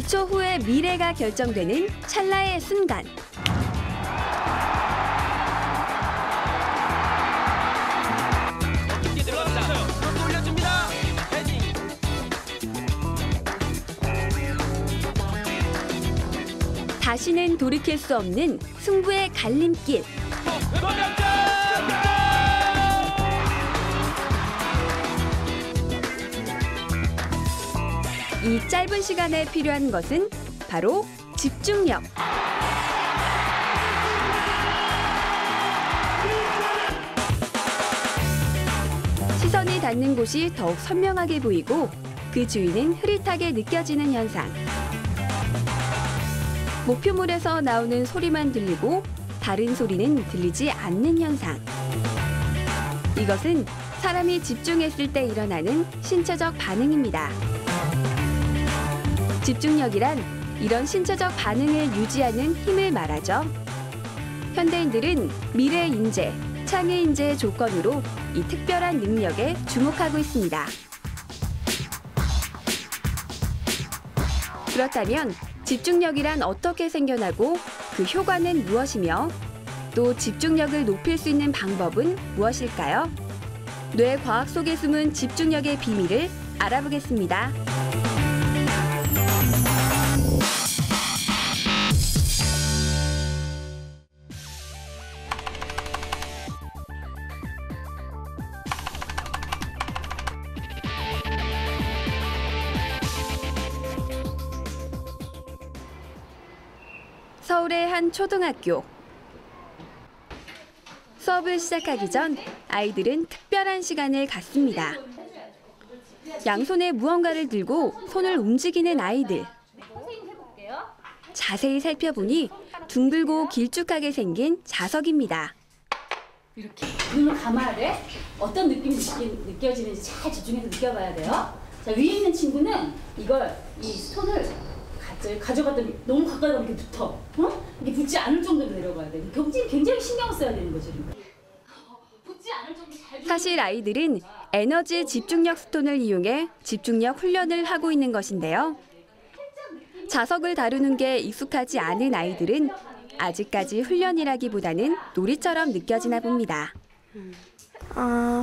1초 후의 미래가 결정되는 찰나의 순간. 다시는 돌이킬 수 없는 승부의 갈림길. 이 짧은 시간에 필요한 것은 바로 집중력. 시선이 닿는 곳이 더욱 선명하게 보이고 그 주위는 흐릿하게 느껴지는 현상. 목표물에서 나오는 소리만 들리고 다른 소리는 들리지 않는 현상. 이것은 사람이 집중했을 때 일어나는 신체적 반응입니다. 집중력이란 이런 신체적 반응을 유지하는 힘을 말하죠. 현대인들은 미래 인재, 창의 인재의 조건으로 이 특별한 능력에 주목하고 있습니다. 그렇다면 집중력이란 어떻게 생겨나고 그 효과는 무엇이며 또 집중력을 높일 수 있는 방법은 무엇일까요? 뇌 과학 속에 숨은 집중력의 비밀을 알아보겠습니다. 서울의 한 초등학교. 수업을 시작하기 전 아이들은 특별한 시간을 갖습니다. 양손에 무언가를 들고 손을 움직이는 아이들. 자세히 살펴보니 둥글고 길쭉하게 생긴 자석입니다. 이렇게 눈을 감아야 돼. 어떤 느낌이 느껴지는지 잘 집중해서 느껴봐야 돼요. 자, 위에 있는 친구는 이 손을 가져갔더니 너무 가까이 가면 이렇게 붙어. 이게 붙지 않을 정도로 내려가야 돼. 굉장히 신경을 써야 되는 거죠. 붙지 않을 정도 잘. 사실 아이들은 에너지 집중력 스톤을 이용해 집중력 훈련을 하고 있는 것인데요. 자석을 다루는 게 익숙하지 않은 아이들은 아직까지 훈련이라기보다는 놀이처럼 느껴지나 봅니다.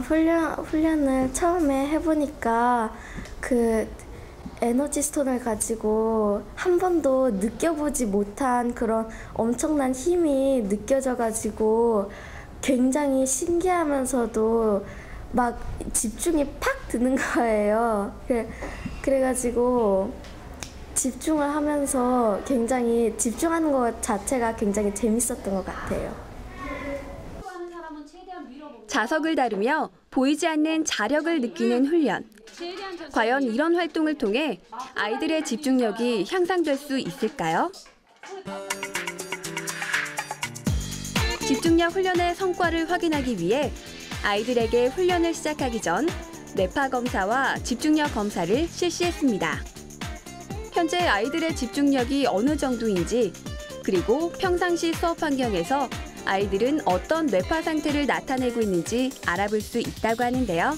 훈련을 처음에 해보니까 에너지 스톤을 가지고 한 번도 느껴보지 못한 그런 엄청난 힘이 느껴져가지고 굉장히 신기하면서도 막 집중이 팍 드는 거예요. 그래가지고 집중을 하면서 굉장히 집중하는 것 자체가 굉장히 재밌었던 것 같아요. 자석을 다루며 보이지 않는 자력을 느끼는 훈련. 과연 이런 활동을 통해 아이들의 집중력이 향상될 수 있을까요? 집중력 훈련의 성과를 확인하기 위해 아이들에게 훈련을 시작하기 전 뇌파 검사와 집중력 검사를 실시했습니다. 현재 아이들의 집중력이 어느 정도인지, 그리고 평상시 수업 환경에서 아이들은 어떤 뇌파 상태를 나타내고 있는지 알아볼 수 있다고 하는데요.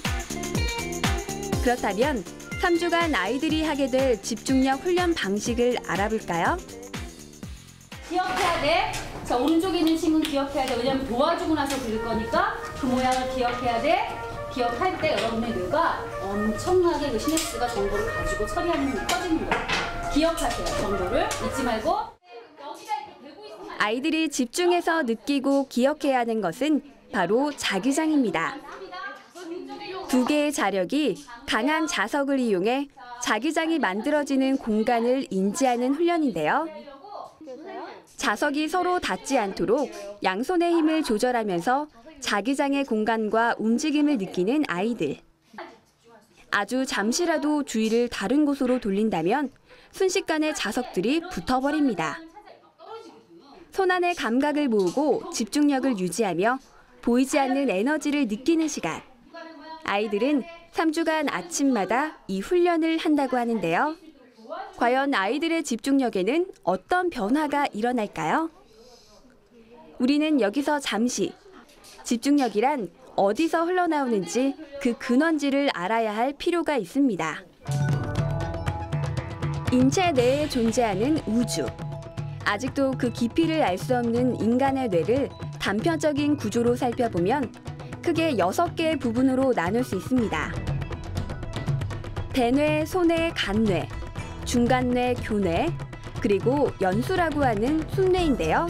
그렇다면 3주간 아이들이 하게 될 집중력 훈련 방식을 알아볼까요? 기억해야 돼. 자, 오른쪽에 있는 친구는 기억해야 돼. 왜냐면 도와주고 나서 그릴 거니까 그 모양을 기억해야 돼. 기억할 때 여러분의 뇌가 엄청나게 그 시냅스가 정보를 가지고 처리하는 힘이 커지는 거예요. 기억하세요. 정보를 잊지 말고. 아이들이 집중해서 느끼고 기억해야 하는 것은 바로 자기장입니다. 두 개의 자력이 강한 자석을 이용해 자기장이 만들어지는 공간을 인지하는 훈련인데요. 자석이 서로 닿지 않도록 양손의 힘을 조절하면서 자기장의 공간과 움직임을 느끼는 아이들. 아주 잠시라도 주의를 다른 곳으로 돌린다면 순식간에 자석들이 붙어버립니다. 손안의 감각을 모으고 집중력을 유지하며 보이지 않는 에너지를 느끼는 시간. 아이들은 3주간 아침마다 이 훈련을 한다고 하는데요. 과연 아이들의 집중력에는 어떤 변화가 일어날까요? 우리는 여기서 잠시 집중력이란 어디서 흘러나오는지 그 근원지를 알아야 할 필요가 있습니다. 인체 내에 존재하는 우주. 아직도 그 깊이를 알 수 없는 인간의 뇌를 단편적인 구조로 살펴보면 크게 6개의 부분으로 나눌 수 있습니다. 대뇌, 소뇌, 간뇌, 중간뇌, 교뇌, 그리고 연수라고 하는 순뇌인데요.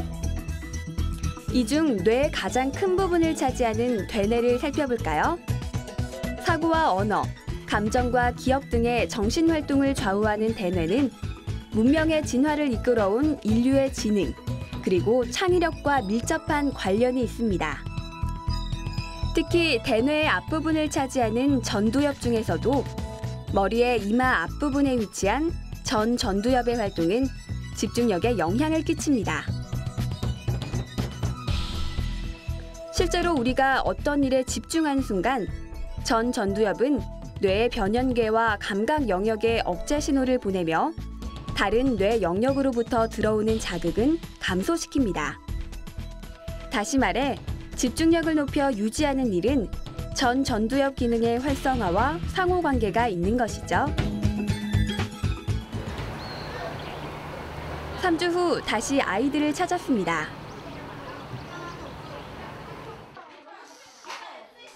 이 중 뇌의 가장 큰 부분을 차지하는 대뇌를 살펴볼까요? 사고와 언어, 감정과 기억 등의 정신활동을 좌우하는 대뇌는 문명의 진화를 이끌어온 인류의 지능, 그리고 창의력과 밀접한 관련이 있습니다. 특히 대뇌의 앞부분을 차지하는 전두엽 중에서도 머리의 이마 앞부분에 위치한 전두엽의 활동은 집중력에 영향을 끼칩니다. 실제로 우리가 어떤 일에 집중하는 순간 전두엽은 뇌의 변연계와 감각 영역에 억제 신호를 보내며 다른 뇌 영역으로부터 들어오는 자극은 감소시킵니다. 다시 말해 집중력을 높여 유지하는 일은 전두엽 기능의 활성화와 상호관계가 있는 것이죠. 3주 후 다시 아이들을 찾았습니다.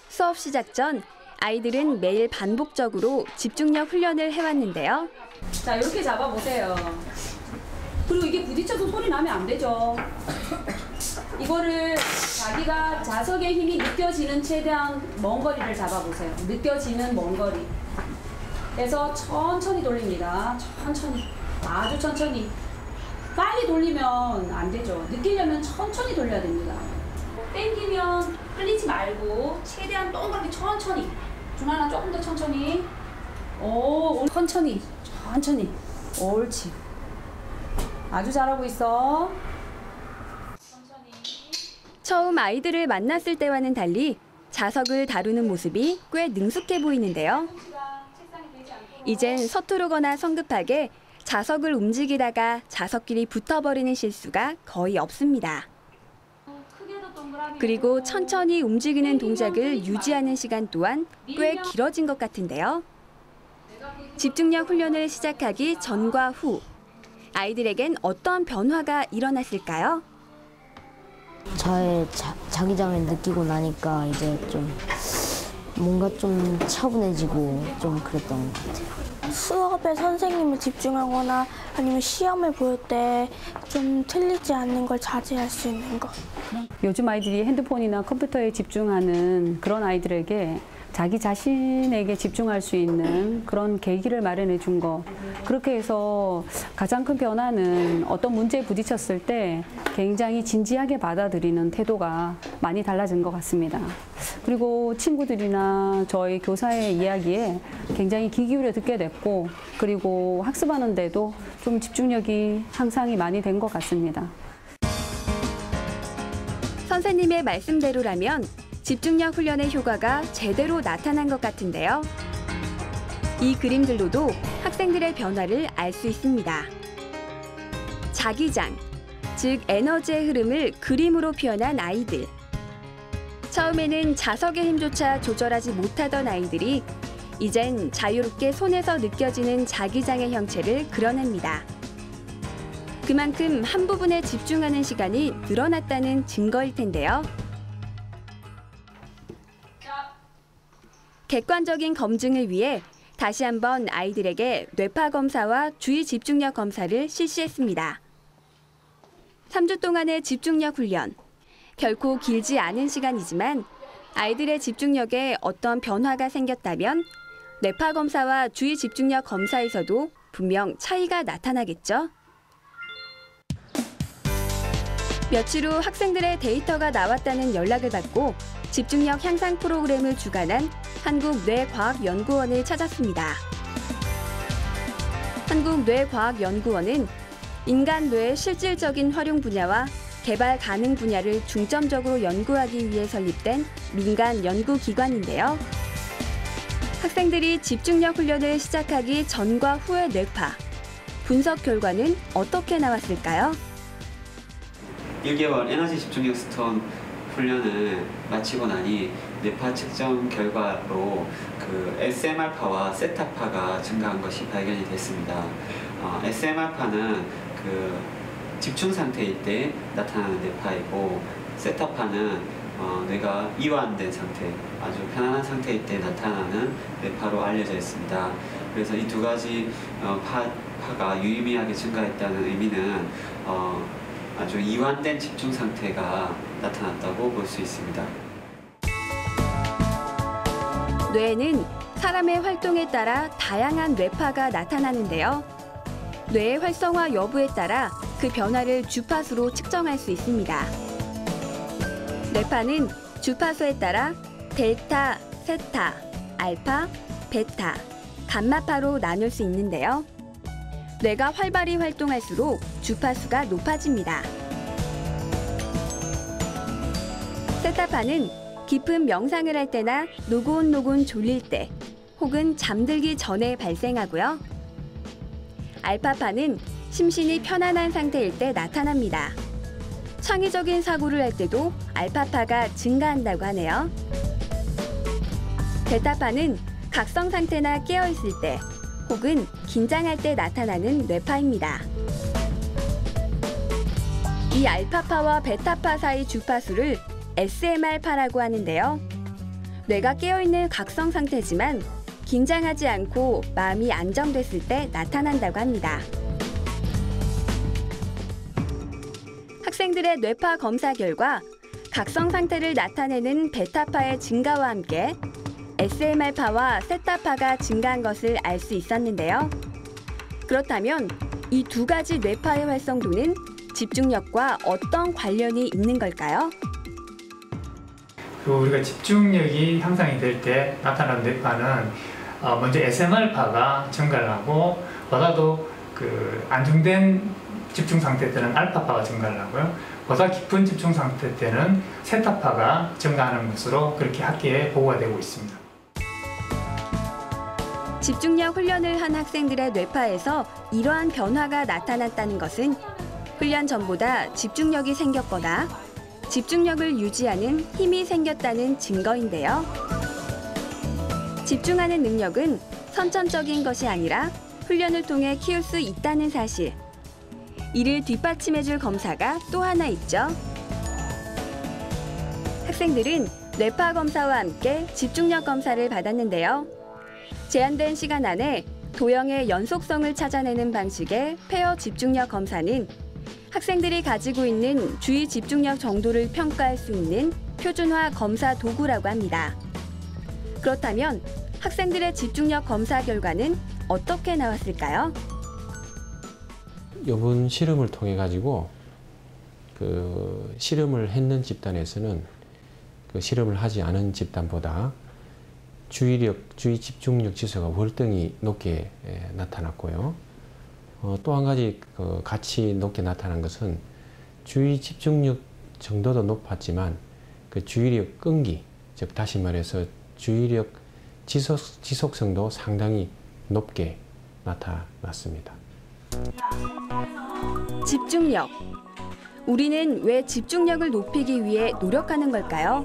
수업 시작 전 아이들은 매일 반복적으로 집중력 훈련을 해왔는데요. 자, 이렇게 잡아보세요. 그리고 이게 부딪혀서 소리 나면 안 되죠. 이거를 자기가 자석의 힘이 느껴지는 최대한 먼 거리를 잡아보세요. 느껴지는 먼 거리. 그래서 천천히 돌립니다. 천천히. 아주 천천히. 빨리 돌리면 안 되죠. 느끼려면 천천히 돌려야 됩니다. 땡기면 흘리지 말고 최대한 동그랗게 천천히. 준하나 조금 더 천천히. 오, 천천히. 천천히. 옳지. 아주 잘하고 있어. 천천히. 처음 아이들을 만났을 때와는 달리 자석을 다루는 모습이 꽤 능숙해 보이는데요. 이젠 서투르거나 성급하게 자석을 움직이다가 자석끼리 붙어버리는 실수가 거의 없습니다. 그리고 천천히 움직이는 동작을 유지하는 시간 또한 꽤 길어진 것 같은데요. 집중력 훈련을 시작하기 전과 후, 아이들에겐 어떤 변화가 일어났을까요? 저의 자기장을 느끼고 나니까 이제 좀 뭔가 좀 차분해지고 좀 그랬던 것 같아요. 수업에 선생님을 집중하거나 아니면 시험을 볼 때 좀 틀리지 않는 걸 자제할 수 있는 것. 요즘 아이들이 핸드폰이나 컴퓨터에 집중하는 그런 아이들에게 자기 자신에게 집중할 수 있는 그런 계기를 마련해 준 거. 그렇게 해서 가장 큰 변화는 어떤 문제에 부딪혔을 때 굉장히 진지하게 받아들이는 태도가 많이 달라진 것 같습니다. 그리고 친구들이나 저희 교사의 이야기에 굉장히 귀 기울여 듣게 됐고, 그리고 학습하는데도 좀 집중력이 향상이 많이 된 것 같습니다. 선생님의 말씀대로라면 집중력 훈련의 효과가 제대로 나타난 것 같은데요. 이 그림들로도 학생들의 변화를 알 수 있습니다. 자기장, 즉 에너지의 흐름을 그림으로 표현한 아이들. 처음에는 자석의 힘조차 조절하지 못하던 아이들이 이젠 자유롭게 손에서 느껴지는 자기장의 형체를 그려냅니다. 그만큼 한 부분에 집중하는 시간이 늘어났다는 증거일 텐데요. 객관적인 검증을 위해 다시 한번 아이들에게 뇌파 검사와 주의 집중력 검사를 실시했습니다. 3주 동안의 집중력 훈련. 결코 길지 않은 시간이지만 아이들의 집중력에 어떤 변화가 생겼다면 뇌파 검사와 주의 집중력 검사에서도 분명 차이가 나타나겠죠. 며칠 후 학생들의 데이터가 나왔다는 연락을 받고 집중력 향상 프로그램을 주관한 한국뇌과학연구원을 찾았습니다. 한국뇌과학연구원은 인간 뇌의 실질적인 활용 분야와 개발 가능 분야를 중점적으로 연구하기 위해 설립된 민간 연구기관인데요. 학생들이 집중력 훈련을 시작하기 전과 후의 뇌파, 분석 결과는 어떻게 나왔을까요? 1개월 에너지 집중력 스톤 훈련을 마치고 나니 뇌파 측정 결과로 그 SM알파와 세타파가 증가한 것이 발견이 됐습니다. SMR파는 그 집중 상태일 때 나타나는 뇌파이고 세타파는 뇌가 이완된 상태, 아주 편안한 상태일 때 나타나는 뇌파로 알려져 있습니다. 그래서 이 두 가지 파가 유의미하게 증가했다는 의미는 아주 이완된 집중 상태가 나타났다고 볼 수 있습니다. 뇌에는 사람의 활동에 따라 다양한 뇌파가 나타나는데요. 뇌의 활성화 여부에 따라 그 변화를 주파수로 측정할 수 있습니다. 뇌파는 주파수에 따라 델타, 세타, 알파, 베타, 감마파로 나눌 수 있는데요. 뇌가 활발히 활동할수록 주파수가 높아집니다. 세타파는 깊은 명상을 할 때나 노곤노곤 졸릴 때 혹은 잠들기 전에 발생하고요. 알파파는 심신이 편안한 상태일 때 나타납니다. 창의적인 사고를 할 때도 알파파가 증가한다고 하네요. 베타파는 각성 상태나 깨어있을 때 혹은 긴장할 때 나타나는 뇌파입니다. 이 알파파와 베타파 사이 주파수를 SMR파라고 하는데요. 뇌가 깨어있는 각성 상태지만 긴장하지 않고 마음이 안정됐을 때 나타난다고 합니다. 학생들의 뇌파 검사 결과 각성 상태를 나타내는 베타파의 증가와 함께 SMR파와 세타파가 증가한 것을 알 수 있었는데요. 그렇다면 이 두 가지 뇌파의 활성도는 집중력과 어떤 관련이 있는 걸까요? 우리가 집중력이 향상이 될 때 나타나는 뇌파는 먼저 SMR파가 증가를 하고 보다도 그 안정된 집중 상태 때는 알파파가 증가를 하고요. 보다 깊은 집중 상태 때는 세타파가 증가하는 것으로 그렇게 학계에 보고가 되고 있습니다. 집중력 훈련을 한 학생들의 뇌파에서 이러한 변화가 나타났다는 것은 훈련 전보다 집중력이 생겼거나 집중력을 유지하는 힘이 생겼다는 증거인데요. 집중하는 능력은 선천적인 것이 아니라 훈련을 통해 키울 수 있다는 사실. 이를 뒷받침해줄 검사가 또 하나 있죠. 학생들은 뇌파 검사와 함께 집중력 검사를 받았는데요. 제한된 시간 안에 도형의 연속성을 찾아내는 방식의 페어 집중력 검사는 학생들이 가지고 있는 주의 집중력 정도를 평가할 수 있는 표준화 검사 도구라고 합니다. 그렇다면 학생들의 집중력 검사 결과는 어떻게 나왔을까요? 이번 실험을 통해 가지고 그 실험을 했는 집단에서는 그 실험을 하지 않은 집단보다 주의 집중력 지수가 월등히 높게 나타났고요. 또 한 가지 같이 높게 나타난 것은 주의 집중력 정도도 높았지만 그 주의력 끈기, 즉 다시 말해서 주의력 지속성도 상당히 높게 나타났습니다. 집중력. 우리는 왜 집중력을 높이기 위해 노력하는 걸까요?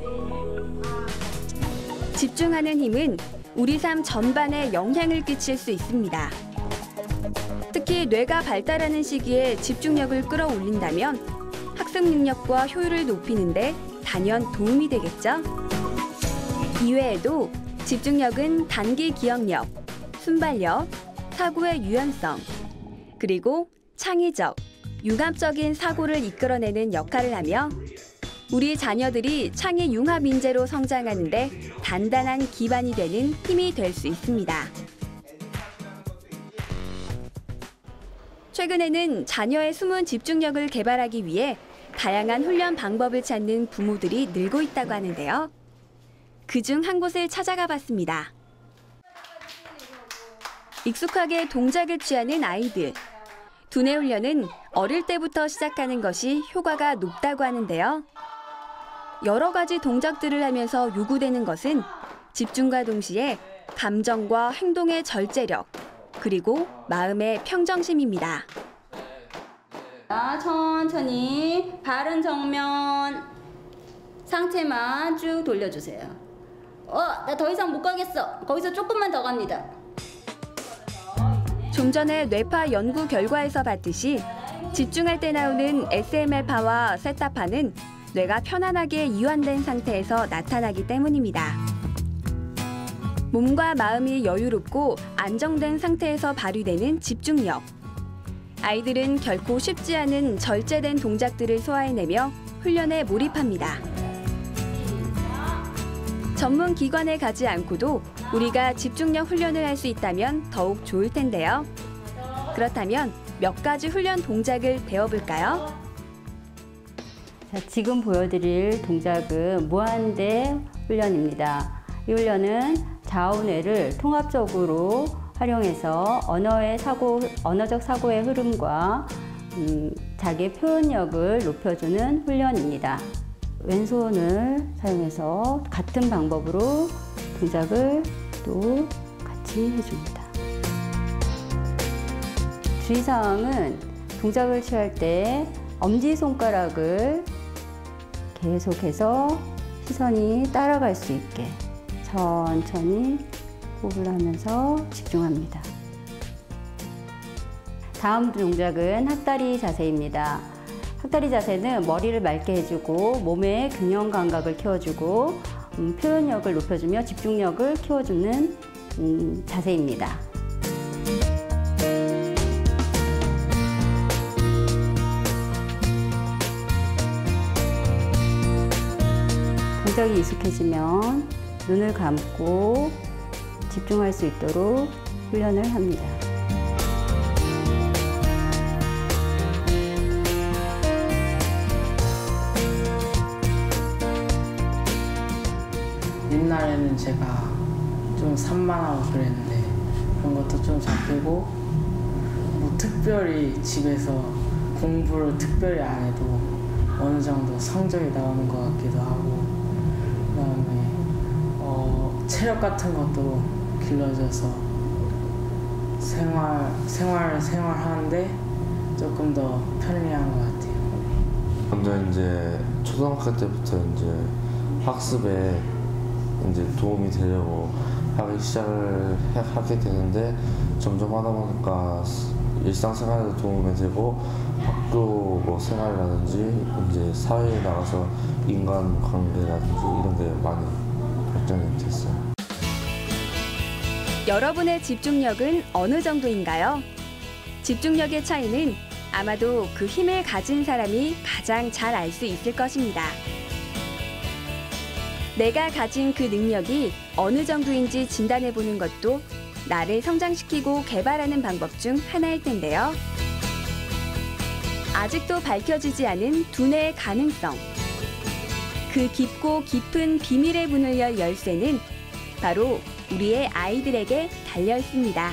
집중하는 힘은 우리 삶 전반에 영향을 끼칠 수 있습니다. 특히 뇌가 발달하는 시기에 집중력을 끌어올린다면 학습 능력과 효율을 높이는 데 단연 도움이 되겠죠? 이외에도 집중력은 단기 기억력, 순발력, 사고의 유연성, 그리고 창의적, 융합적인 사고를 이끌어내는 역할을 하며 우리 자녀들이 창의 융합 인재로 성장하는 데 단단한 기반이 되는 힘이 될 수 있습니다. 최근에는 자녀의 숨은 집중력을 개발하기 위해 다양한 훈련 방법을 찾는 부모들이 늘고 있다고 하는데요. 그중 한 곳을 찾아가 봤습니다. 익숙하게 동작을 취하는 아이들. 두뇌 훈련은 어릴 때부터 시작하는 것이 효과가 높다고 하는데요. 여러 가지 동작들을 하면서 요구되는 것은 집중과 동시에 감정과 행동의 절제력, 그리고 마음의 평정심입니다. 천천히 바른 정면 상체만 쭉 돌려주세요. 나 더 이상 못 가겠어. 거기서 조금만 더 갑니다. 좀 전에 뇌파 연구 결과에서 봤듯이 집중할 때 나오는 SMR파와 세타파는 뇌가 편안하게 이완된 상태에서 나타나기 때문입니다. 몸과 마음이 여유롭고 안정된 상태에서 발휘되는 집중력. 아이들은 결코 쉽지 않은 절제된 동작들을 소화해내며 훈련에 몰입합니다. 전문 기관에 가지 않고도 우리가 집중력 훈련을 할 수 있다면 더욱 좋을 텐데요. 그렇다면 몇 가지 훈련 동작을 배워볼까요? 자, 지금 보여드릴 동작은 무한대 훈련입니다. 이 훈련은 좌우뇌를 통합적으로 활용해서 언어적 사고의 흐름과 자기의 표현력을 높여주는 훈련입니다. 왼손을 사용해서 같은 방법으로 동작을 또 같이 해줍니다. 주의사항은 동작을 취할 때 엄지손가락을 계속해서 시선이 따라갈 수 있게 천천히 호흡을 하면서 집중합니다. 다음 동작은 학다리 자세입니다. 학다리 자세는 머리를 맑게 해주고 몸의 균형 감각을 키워주고 표현력을 높여주며 집중력을 키워주는 자세입니다. 동작이 익숙해지면 눈을 감고 집중할 수 있도록 훈련을 합니다. 옛날에는 제가 좀 산만하고 그랬는데 그런 것도 좀 잡히고 뭐 특별히 집에서 공부를 특별히 안 해도 어느 정도 성적이 나오는 것 같기도 하고 그다음에 체력 같은 것도 길러져서 생활하는데 조금 더 편리한 것 같아요. 먼저 이제 초등학교 때부터 이제 학습에 이제 도움이 되려고 하기 시작을 하게 되는데 점점 하다 보니까 일상생활에도 도움이 되고 학교 뭐 생활이라든지 이제 사회에 나가서 인간관계라든지 이런 게 많이 발전이 됐어요. 여러분의 집중력은 어느 정도인가요? 집중력의 차이는 아마도 그 힘을 가진 사람이 가장 잘 알 수 있을 것입니다. 내가 가진 그 능력이 어느 정도인지 진단해보는 것도 나를 성장시키고 개발하는 방법 중 하나일 텐데요. 아직도 밝혀지지 않은 두뇌의 가능성. 그 깊고 깊은 비밀의 문을 열 열쇠는 바로 우리의 아이들에게 달려 있습니다.